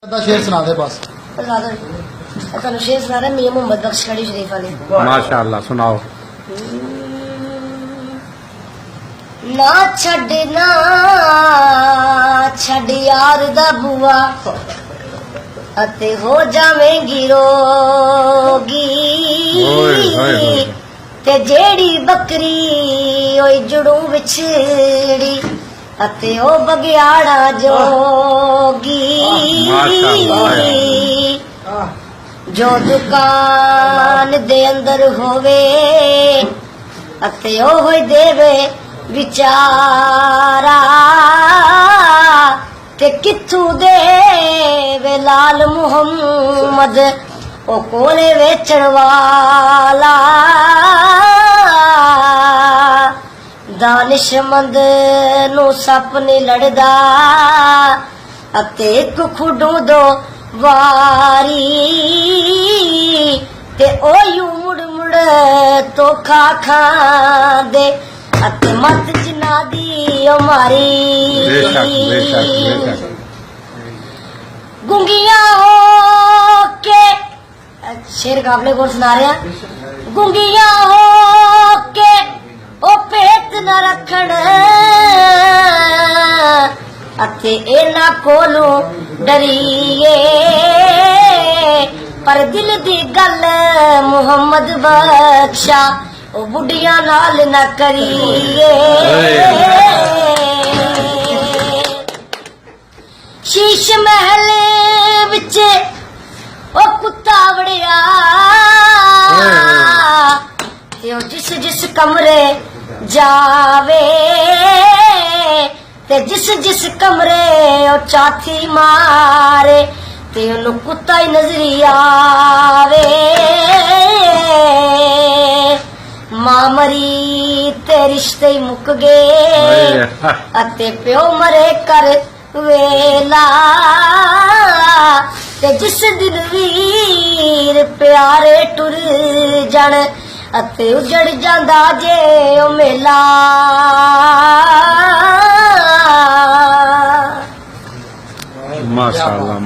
शेर सुना दे बस। ਤੁਹਾਨੂੰ शेर सुना रहे मियां मोहम्मद बख्श कड़ी शरीफ वाले। माशाअल्लाह सुनाओ। ना छड़ना छड़ यार दा बुआ अते हो जावेंगी रोगी ते जेड़ी बकरी ओई जुड़ू विछड़ी अते ओ बगियाड़ा जोगी जो दुकान दे अंदर होवे अते ओ होई देवे विचारा ते किथू देवे लाल मुहम्मद ओ कोले वेचण वाला दानिशमंद नू सप नहीं लड़दा अते एक खुडू दो वारी ते ओ यू मुड़ मुड़ तो खा खांदे अते मत जिना दी ओ मारी गुंगिया हो के शेर काफले को सुना रहे हैं। गुंगिया हो के ओ पेट न रखण अते इना कोलू डरिए पर दिल दी गल मुहम्मद बख्शा ओ बुढ़िया नाल न करिए। शीश महल विच ओ कुत्ता वड़िया ते ओ जिस जिस कमरे जावे ते जिस जिस कमरे ओ चाथी मारे ते ओनू कुत्ता ही नजरी आवे। मां मरी ते रिश्ते ही मुक गए अते प्यो मरे कर वेला ते जिस दिन वीर प्यारे टुर जण अते उजड़ जांदा जे ओ मेला। माशाअल्लाह।